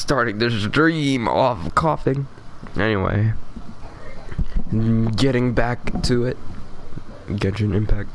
starting to dream off coughing. Anyway, getting back to it. Genshin Impact.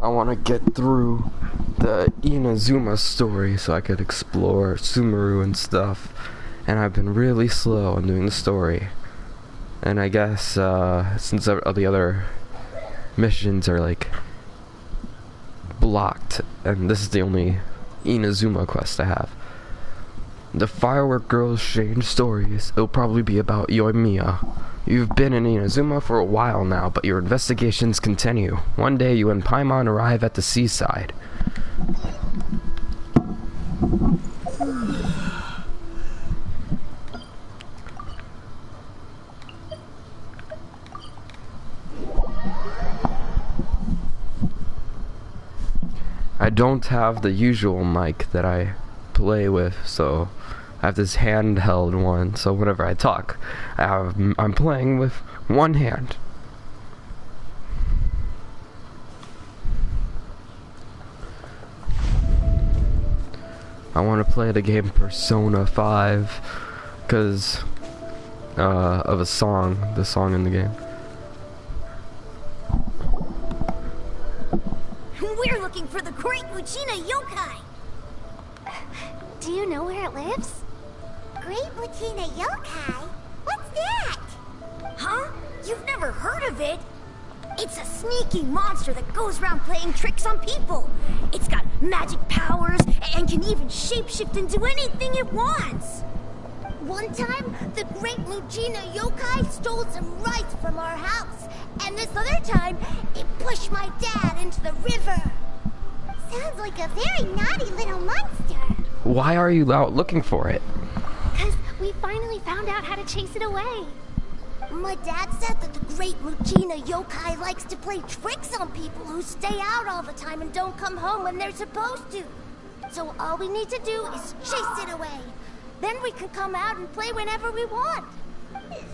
I want to get through the Inazuma story so I could explore Sumeru and stuff, and I've been really slow on doing the story. And I guess since the other missions are like blocked, and this is the only Inazuma quest I have. The Firework Girls change stories. It'll probably be about Yoimiya. You've been in Inazuma for a while now, but your investigations continue. One day you and Paimon arrive at the seaside. I don't have the usual mic that I play with, so I have this handheld one, so whenever I talk, I'm playing with one hand. I want to play the game Persona 5 because of the song in the game. We're looking for the great Muchina yokai! Do you know where it lives? Great Muchina yokai? What's that? Huh? You've never heard of it? It's a sneaky monster that goes around playing tricks on people. It's got magic powers and can even shapeshift into anything it wants. One time, the great Muchina yokai stole some rice from our house. And this other time, it pushed my dad into the river. Sounds like a very naughty little monster. Why are you out looking for it? Because we finally found out how to chase it away. My dad said that the great Muchina yokai likes to play tricks on people who stay out all the time and don't come home when they're supposed to. So all we need to do is chase it away. Then we can come out and play whenever we want.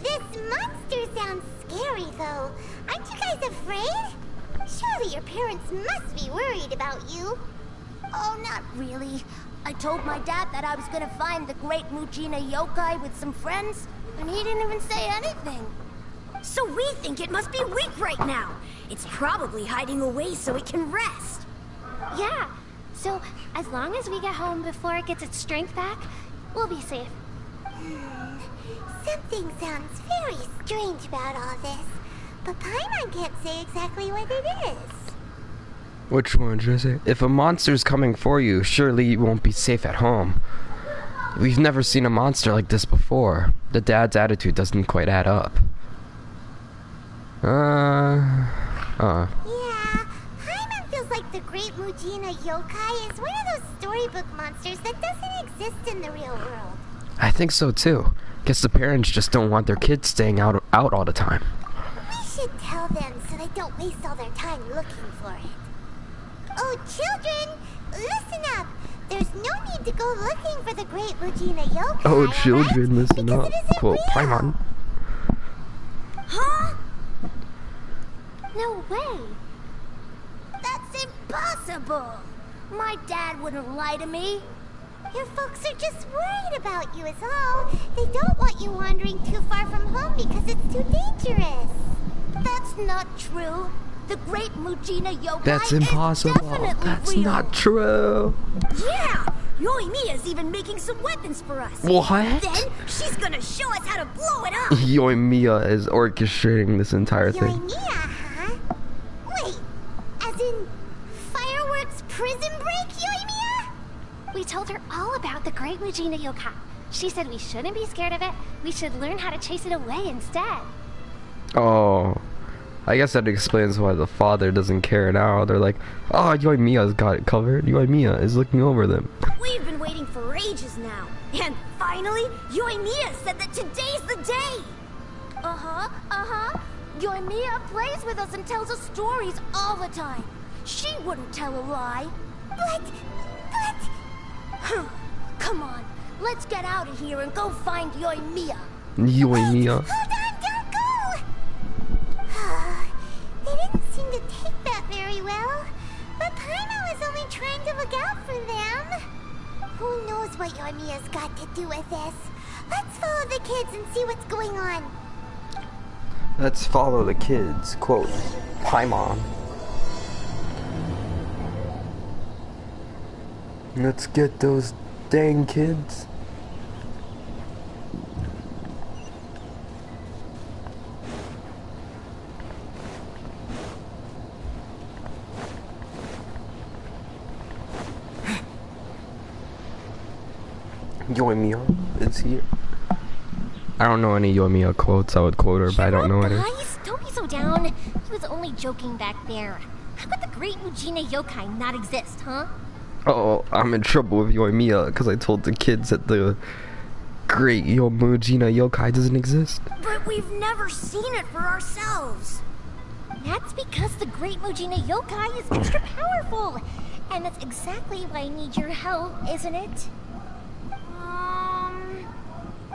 This monster sounds scary, though. Aren't you guys afraid? Surely your parents must be worried about you. Oh, not really. I told my dad that I was gonna find the great Muchina yokai with some friends, and he didn't even say anything. So we think it must be weak right now. It's probably hiding away so it can rest. Yeah, so as long as we get home before it gets its strength back, we'll be safe. Something sounds very strange about all this, but Paimon can't say exactly what it is. Which one should I say? If a monster's coming for you, surely you won't be safe at home. We've never seen a monster like this before. The dad's attitude doesn't quite add up. Yeah, Paimon feels like the great Muchina yokai is one of those storybook monsters that doesn't exist in the real world. I think so too. Guess the parents just don't want their kids staying out all the time. We should tell them so they don't waste all their time looking for it. Oh, children, listen up. There's no need to go looking for the great Muchina yokai. Oh, children, right? listen Because up. it isn't Quote real. Paimon. Huh? No way. That's impossible. My dad wouldn't lie to me. Your folks are just worried about you is all. They don't want you wandering too far from home because it's too dangerous. That's not true. The great Muchina yokai That's is impossible. definitely That's real. not true. Yeah! Yoimiya's even making some weapons for us. What? Then she's gonna show us how to blow it up. Yoimiya is orchestrating this entire thing. Yoimiya, huh? Wait, as in fireworks prison break Yoimiya? We told her all about the Great Mujina Yokai. She said we shouldn't be scared of it. We should learn how to chase it away instead. Oh, I guess that explains why the father doesn't care now. They're like, oh, Yoimiya's got it covered. Yoimiya is looking over them. We've been waiting for ages now. And finally, Yoimiya said that today's the day! Yoimiya plays with us and tells us stories all the time. She wouldn't tell a lie. But... Come on, let's get out of here and go find Yoimiya. Yoimiya? Hold on, don't go! They didn't seem to take that very well. But Paimon was only trying to look out for them. Who knows what Yoimiya's got to do with this? Let's follow the kids and see what's going on. Let's follow the kids. Quote, Paimon. Let's get those dang kids. Yoimiya is here. I don't know any Yoimiya quotes. I would quote her, but I don't know any. Guys, don't be so down. He was only joking back there. How could the Great Mujina Yokai not exist, huh? Oh, I'm in trouble with Yoimiya because I told the kids that the Great Mujina Yokai doesn't exist. But we've never seen it for ourselves. That's because the Great Mujina Yokai is extra powerful. And that's exactly why I need your help, isn't it?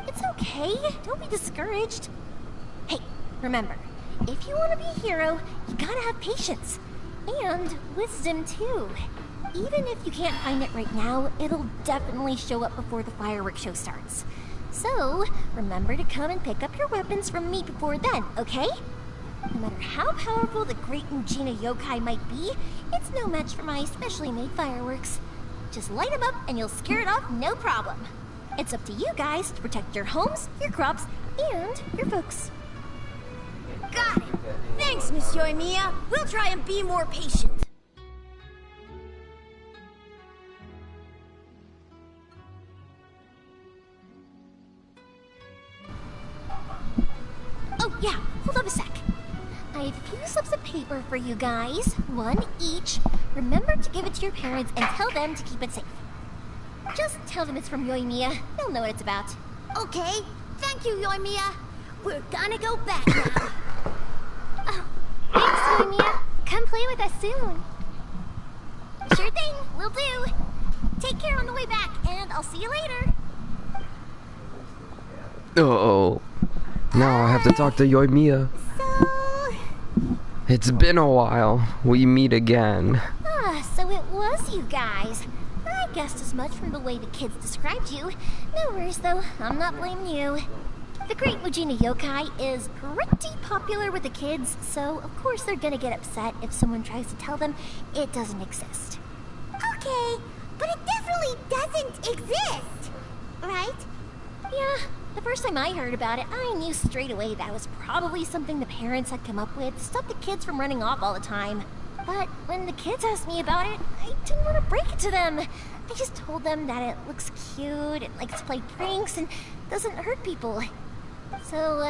It's okay. Don't be discouraged. Hey, remember, if you want to be a hero, you gotta have patience. And wisdom, too. Even if you can't find it right now, it'll definitely show up before the fireworks show starts. So, remember to come and pick up your weapons from me before then, okay? No matter how powerful the Great Mujina Yokai might be, it's no match for my specially made fireworks. Just light them up and you'll scare it off no problem. It's up to you guys to protect your homes, your crops, and your folks. Got it. Thanks, Miss Yoimiya. We'll try and be more patient. Oh, yeah, hold up a sec. I have a few slips of paper for you guys, one each. Remember to give it to your parents and tell them to keep it safe. Just tell them it's from Yoimiya. They'll know what it's about. Okay. Thank you, Yoimiya. We're gonna go back now. Oh, thanks, Yoimiya. Come play with us soon. Sure thing, will do. Take care on the way back, and I'll see you later. Oh, now I have to talk to Yoimiya. So... It's been a while. We meet again. So it was you guys. I guessed as much from the way the kids described you. No worries, though. I'm not blaming you. The Great Mujina Yokai is pretty popular with the kids, so of course they're gonna get upset if someone tries to tell them it doesn't exist. Okay, but it definitely doesn't exist, right? Yeah, the first time I heard about it, I knew straight away that was probably something the parents had come up with to stop the kids from running off all the time. But when the kids asked me about it, I didn't want to break it to them. I just told them that it looks cute, it likes to play pranks, and doesn't hurt people. So,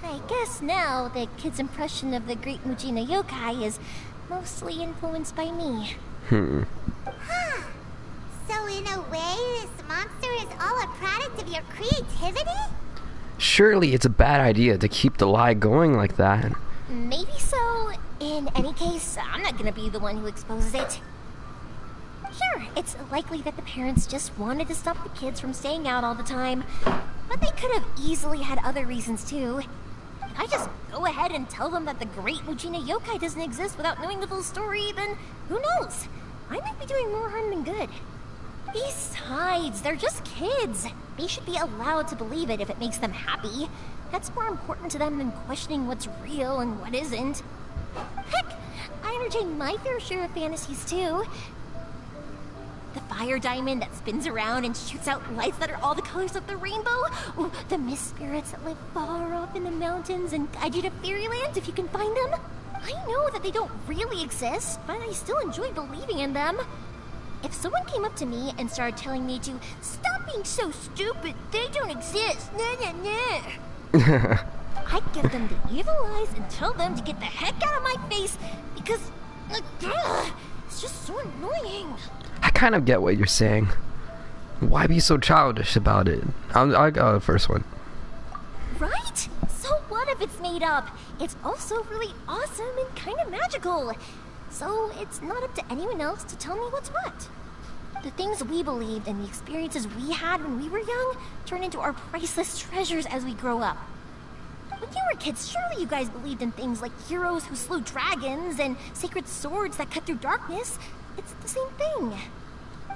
I guess now the kids' impression of the Great Mujina Yokai is mostly influenced by me. Huh. So in a way, this monster is all a product of your creativity? Surely it's a bad idea to keep the lie going like that. Maybe so. In any case, I'm not gonna be the one who exposes it. Sure, it's likely that the parents just wanted to stop the kids from staying out all the time, but they could have easily had other reasons too. If I just go ahead and tell them that the Great Mujina Yokai doesn't exist without knowing the full story, then who knows? I might be doing more harm than good. Besides, they're just kids. They should be allowed to believe it if it makes them happy. That's more important to them than questioning what's real and what isn't. Heck, I entertain my fair share of fantasies too. The fire diamond that spins around and shoots out lights that are all the colors of the rainbow. Ooh, the mist spirits that live far up in the mountains and guide you to fairyland if you can find them. I know that they don't really exist, but I still enjoy believing in them. If someone came up to me and started telling me to stop being so stupid, they don't exist, nah, nah, nah, I'd give them the evil eyes and tell them to get the heck out of my face because it's just so annoying. I kind of get what you're saying. Why be so childish about it? I got the first one. Right? So what if it's made up? It's also really awesome and kind of magical. So it's not up to anyone else to tell me what's what. The things we believed and the experiences we had when we were young turn into our priceless treasures as we grow up. When you were kids, surely you guys believed in things like heroes who slew dragons and sacred swords that cut through darkness. It's the same thing.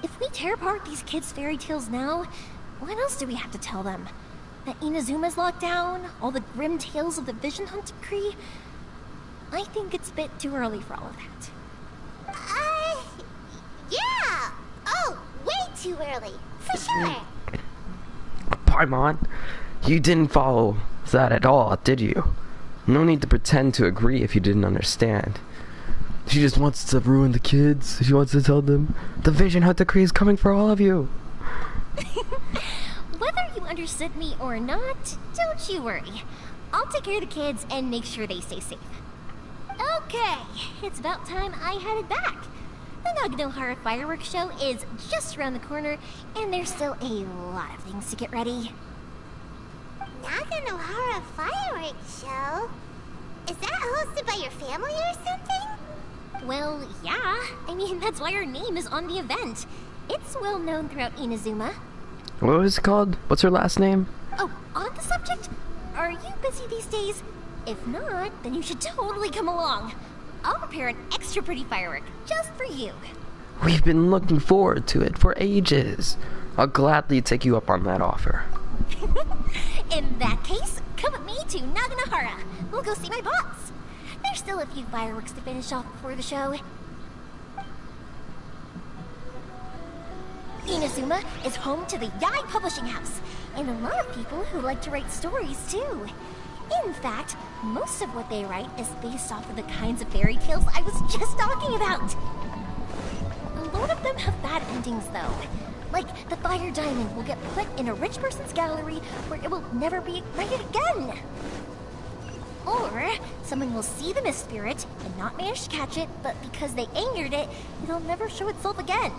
If we tear apart these kids' fairy tales now, what else do we have to tell them? That Inazuma's locked down? All the grim tales of the Vision Hunt decree? I think it's a bit too early for all of that. Yeah! Oh, way too early. For sure. Paimon, you didn't follow that at all, did you? No need to pretend to agree if you didn't understand. She just wants to ruin the kids. She wants to tell them the Vision Hunt decree is coming for all of you. Whether you understood me or not, don't you worry. I'll take care of the kids and make sure they stay safe. Okay, it's about time I headed back. The Naganohara fireworks show is just around the corner, and there's still a lot of things to get ready. Naganohara fireworks show? Is that hosted by your family or something? Well, yeah. I mean, that's why our name is on the event. It's well known throughout Inazuma. What was it called? What's her last name? Oh, on the subject, are you busy these days? If not, then you should totally come along. I'll prepare an extra pretty firework just for you. We've been looking forward to it for ages. I'll gladly take you up on that offer. In that case, come with me to Naganohara. We'll go see my boss. There's still a few fireworks to finish off before the show. Inazuma is home to the Yai Publishing House, and a lot of people who like to write stories too. In fact, most of what they write is based off of the kinds of fairy tales I was just talking about. A lot of them have bad endings though. Like, the fire diamond will get put in a rich person's gallery where it will never be ignited again. Or, someone will see the mist spirit and not manage to catch it, but because they angered it, it'll never show itself again.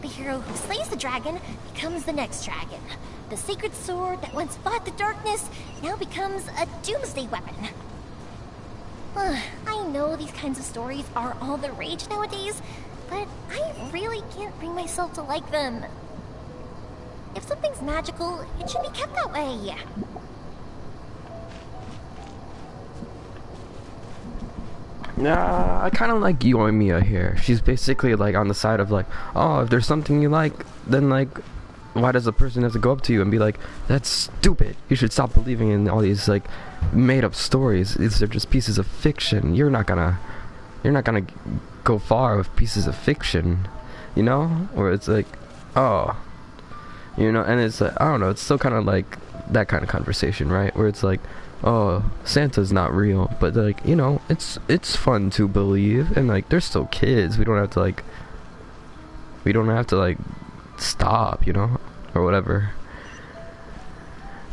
The hero who slays the dragon becomes the next dragon. The sacred sword that once fought the darkness now becomes a doomsday weapon. I know these kinds of stories are all the rage nowadays, but I really can't bring myself to like them. If something's magical, it should be kept that way. Nah, I kind of like Yoimiya here. She's basically like on the side of like, oh, if there's something you like, then like, why does a person have to go up to you and be like, that's stupid. You should stop believing in all these like made up stories. These are just pieces of fiction. You're not gonna go far with pieces of fiction, you know? Or it's like, oh, you know, and it's like, I don't know, it's still kind of like that kind of conversation, right? Where it's like, oh, Santa's not real, but like, you know, it's fun to believe, and like, they're still kids. We don't have to like stop, you know, or whatever.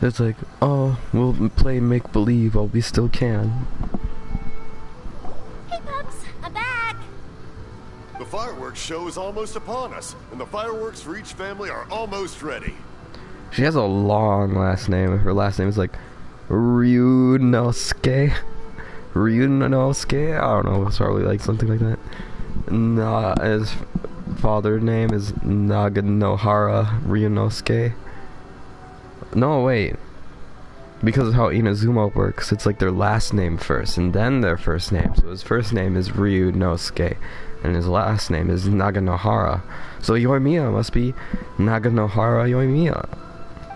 It's like, oh, we'll play make believe while we still can. Hey pups, I'm back. The fireworks show is almost upon us, and the fireworks for each family are almost ready. She has a long last name. Her last name is like Ryunosuke. I don't know, it's probably like something like that. His father's name is Naganohara Ryunosuke. No, wait. Because of how Inazuma works, it's like their last name first, and then their first name. So his first name is Ryunosuke, and his last name is Naganohara. So Yoimiya must be Naganohara Yoimiya.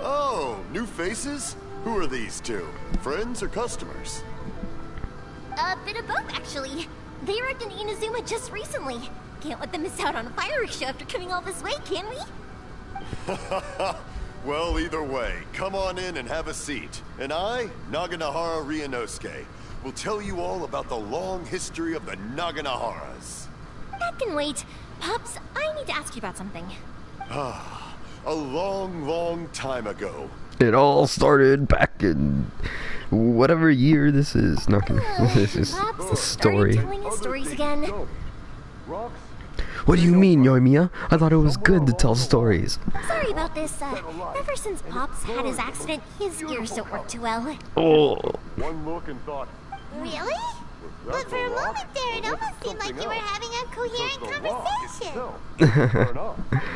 Oh, new faces? Who are these two? Friends or customers? A bit of both, actually. They arrived in Inazuma just recently. Can't let them miss out on a fireworks show after coming all this way, can we? Well, either way, come on in and have a seat. And I, Naganohara Ryunosuke, will tell you all about the long history of the Naganoharas. That That can wait. Pops, I need to ask you about something. A long, long time ago. It all started back in whatever year this is. Not gonna, this is Pops, the story. started telling his stories again. No. Rocks? What do you mean, Yoimiya? I thought it was good to tell stories. Sorry about this. Ever since Pops had his accident, his ears don't work too well. Oh, One look and thought, Really? But for a moment there, it almost seemed like you were having a coherent conversation.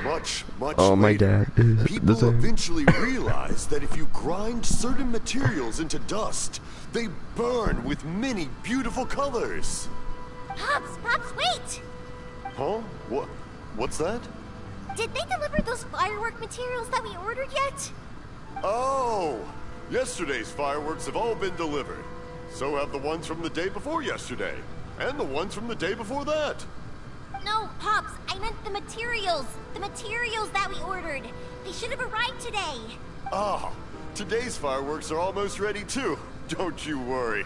much oh, my later, dad is the people same. eventually realized that if you grind certain materials into dust, they burn with many beautiful colors. Pops, wait! Huh? What's that? Did they deliver those firework materials that we ordered yet? Oh! Yesterday's fireworks have all been delivered. So have the ones from the day before yesterday. And the ones from the day before that. No, Pops, I meant the materials. The materials that we ordered. They should have arrived today. Ah, today's fireworks are almost ready too. Don't you worry.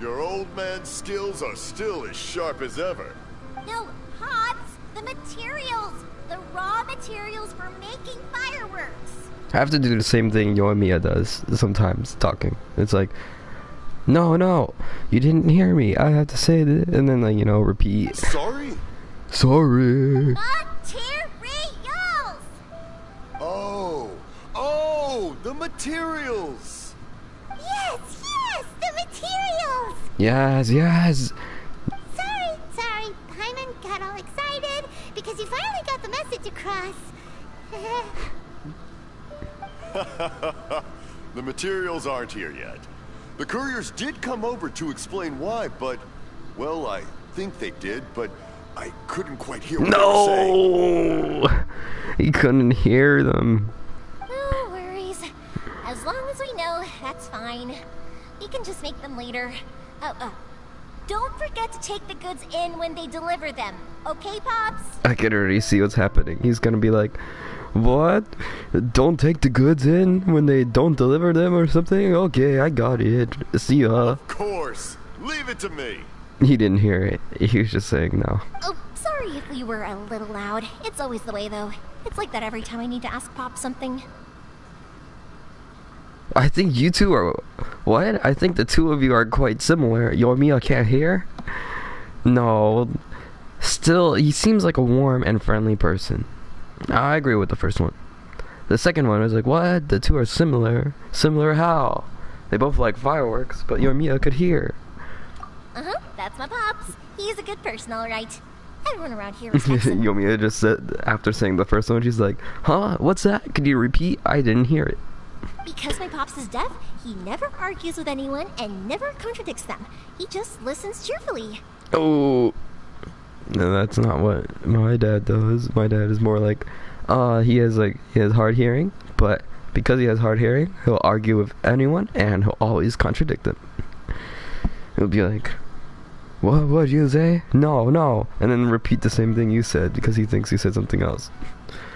Your old man's skills are still as sharp as ever. No, Pops, the materials. The raw materials for making fireworks. I have to do the same thing Yoimiya does sometimes, talking. It's like, no, you didn't hear me. I have to say this, and then, like, you know, repeat. Sorry? Sorry. Materials! Oh, the materials. Yes, the materials! Yes. Sorry, Paimon got all excited because you finally got the message across. The materials aren't here yet. The couriers did come over to explain why, but, well, I think they did, but I couldn't quite hear what they were saying. No! He couldn't hear them. No worries. As long as we know, that's fine. We can just make them later. Don't forget to take the goods in when they deliver them. Okay, Pops? I can already see what's happening. He's gonna be like, what? Don't take the goods in when they don't deliver them or something? Okay, I got it. See ya. Of course. Leave it to me. He didn't hear it. He was just saying no. Oh, sorry if we were a little loud. It's always the way, though. It's like that every time I need to ask Pop something. I think you two are... What? I think the two of you are quite similar. Yoimiya can't hear? No. Still, he seems like a warm and friendly person. I agree with the first one. The second one was like, what? The two are similar. Similar how? They both like fireworks, but Yoimiya could hear. That's my Pops. He's a good person, alright. Everyone around here respects him. Yoimiya just said, after saying the first one, she's like, huh? What's that? Could you repeat? I didn't hear it. Because my Pops is deaf, he never argues with anyone and never contradicts them. He just listens cheerfully. Oh, no, that's not what my dad does. My dad is more like, he has hard hearing, but because he has hard hearing, he'll argue with anyone and he'll always contradict them. He'll be like, what'd you say? No, and then repeat the same thing you said because he thinks you said something else.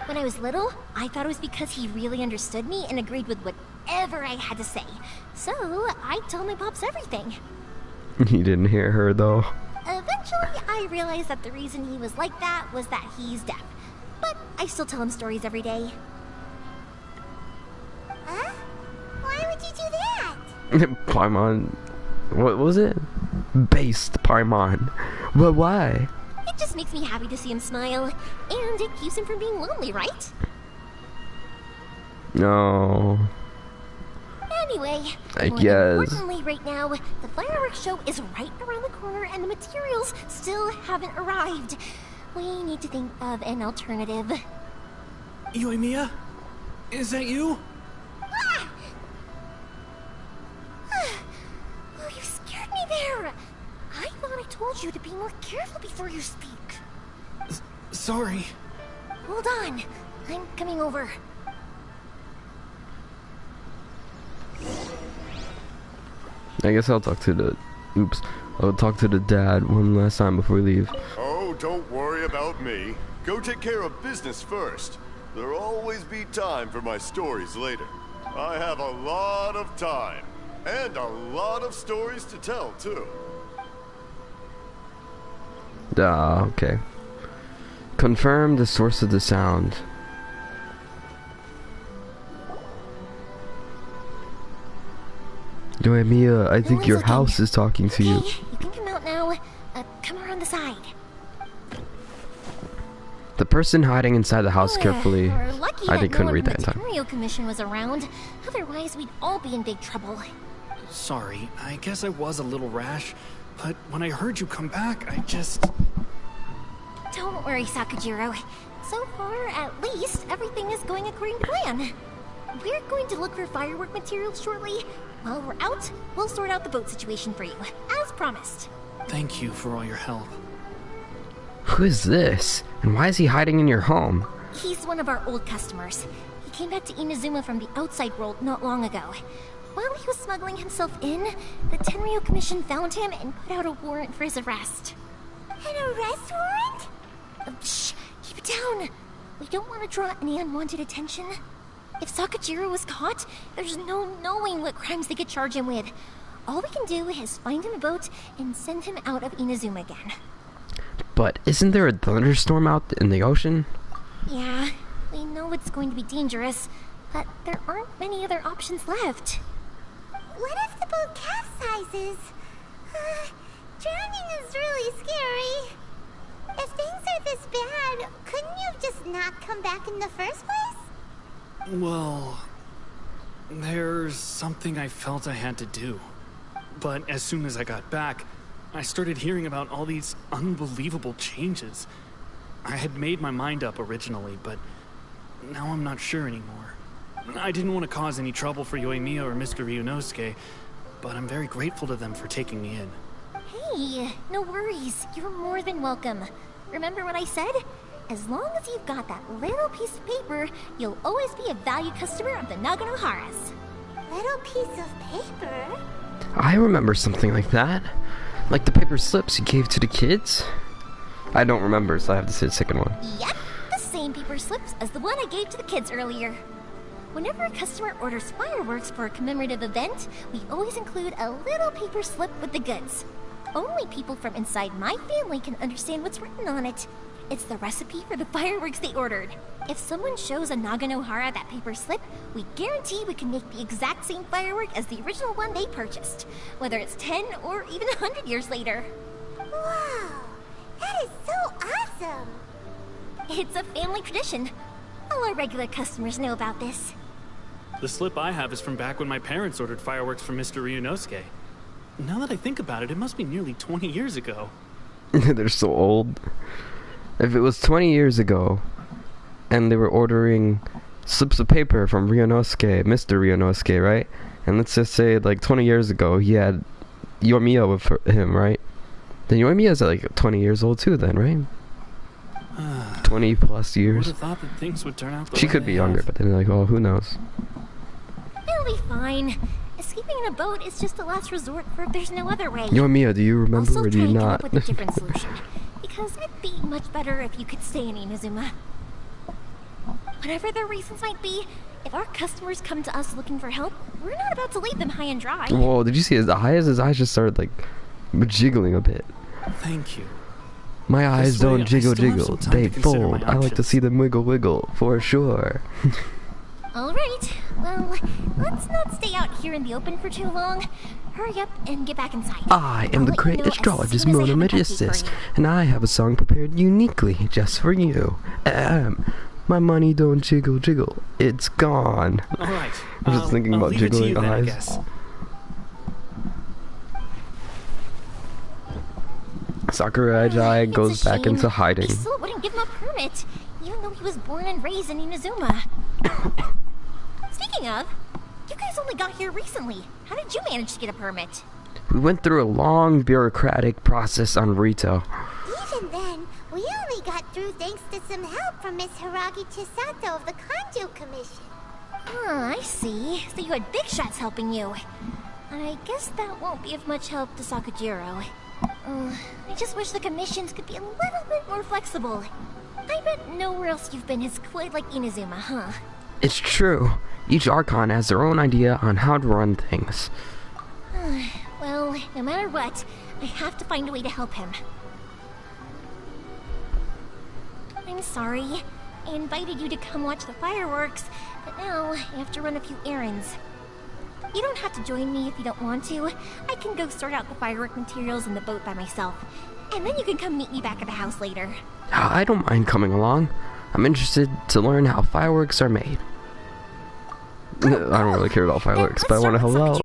When I was little, I thought it was because he really understood me and agreed with whatever I had to say. So, I told my Pops everything. He didn't hear her though. Eventually, I realized that the reason he was like that was that he's deaf. But I still tell him stories every day. Huh? Why would you do that? Paimon, what was it? Based Paimon. But why? It just makes me happy to see him smile, and it keeps him from being lonely, right? No. Anyway, I more guess. importantly right now, the fireworks show is right around the corner and the materials still haven't arrived. We need to think of an alternative. Yoimiya? Is that you? Ah! Oh, you scared me there! I thought I told you to be more careful before you speak. Sorry. Hold on. I'm coming over. I guess I'll talk to the... Oops. I'll talk to the dad one last time before we leave. Oh, don't worry about me. Go take care of business first. There'll always be time for my stories later. I have a lot of time. And a lot of stories to tell, too. Okay. Confirm the source of the sound. Yoimiya, I think your house is talking to you. Okay, you can come out now. Come around the side. The person hiding inside the house carefully. We're lucky I that couldn't no one read from that in the time. Tenryo Commission was around. Otherwise, we'd all be in big trouble. Sorry, I guess I was a little rash, but when I heard you come back, I just... Don't worry, Sakujiro. So far, at least, everything is going according to plan. We're going to look for firework materials shortly. While we're out, we'll sort out the boat situation for you, as promised. Thank you for all your help. Who is this? And why is he hiding in your home? He's one of our old customers. He came back to Inazuma from the outside world not long ago. While he was smuggling himself in, the Tenryo Commission found him and put out a warrant for his arrest. An arrest warrant? Shh! Keep it down! We don't want to draw any unwanted attention. If Sakujiro was caught, there's no knowing what crimes they could charge him with. All we can do is find him a boat and send him out of Inazuma again. But isn't there a thunderstorm out in the ocean? Yeah, we know it's going to be dangerous, but there aren't many other options left. What if the boat capsizes? Drowning is really scary. If things are this bad, couldn't you just not come back in the first place? Well, there's something I felt I had to do. But as soon as I got back, I started hearing about all these unbelievable changes. I had made my mind up originally, but now I'm not sure anymore. I didn't want to cause any trouble for Yoimiya or Mr. Ryunosuke, but I'm very grateful to them for taking me in. Hey, no worries. You're more than welcome. Remember what I said? As long as you've got that little piece of paper, you'll always be a valued customer of the Naganoharas. Little piece of paper? I remember something like that. Like the paper slips you gave to the kids? I don't remember, so I have to say the second one. Yep, the same paper slips as the one I gave to the kids earlier. Whenever a customer orders fireworks for a commemorative event, we always include a little paper slip with the goods. Only people from inside my family can understand what's written on it. It's the recipe for the fireworks they ordered. If someone shows a Naganohara that paper slip, we guarantee we can make the exact same firework as the original one they purchased, whether it's 10 or even 100 years later. Wow, that is so awesome! It's a family tradition. All our regular customers know about this. The slip I have is from back when my parents ordered fireworks from Mr. Ryunosuke. Now that I think about it, it must be nearly 20 years ago. They're so old. If it was 20 years ago, and they were ordering slips of paper from Ryunosuke, Mr. Ryunosuke, right? And let's just say, like, 20 years ago, he had Yoimiya with him, right? Then Yoimiya's like 20 years old too then, right? 20 plus I would years. have thought that things would turn out the She way could they be younger, have. but then like, oh, who knows? It'll be fine. Escaping in a boat is just a last resort for if there's no other way. Yoimiya, do you I'll remember still or do try you and come not? up with a different solution. Because it'd be much better if you could stay in Inazuma. Whatever their reasons might be, if our customers come to us looking for help, we're not about to leave them high and dry. Whoa, did you see his eyes? His eyes just started like jiggling a bit. Thank you. My eyes way, don't I jiggle still have jiggle, some time they to consider my fold. I like to options. see them wiggle wiggle, for sure. Alright, well, let's not stay out here in the open for too long. Hurry up and get back inside. I am I'll the let you great know as astrologist soon as I Mona have an update for Magistus, you. and I have a song prepared uniquely just for you. My money don't jiggle jiggle, it's gone. All right. I was just thinking I'll about leave it to jiggling you then, I eyes. guess. Sakurai It's goes a back shame. into hiding. They still wouldn't give him a permit, even though he was born and raised in Inazuma. Speaking of, you guys only got here recently. How did you manage to get a permit? We went through a long bureaucratic process on Rito. Even then, we only got through thanks to some help from Miss Hiragi Chisato of the Kanju Commission. Oh, I see. So you had big shots helping you. I guess that won't be of much help to Sakujiro. I just wish the commissions could be a little bit more flexible. I bet nowhere else you've been is quite like Inazuma, huh? It's true. Each Archon has their own idea on how to run things. Well, no matter what, I have to find a way to help him. I'm sorry. I invited you to come watch the fireworks, but now I have to run a few errands. You don't have to join me if you don't want to. I can go sort out the firework materials in the boat by myself. And then you can come meet me back at the house later. I don't mind coming along. I'm interested to learn how fireworks are made. I don't really care about fireworks, but I want to help out.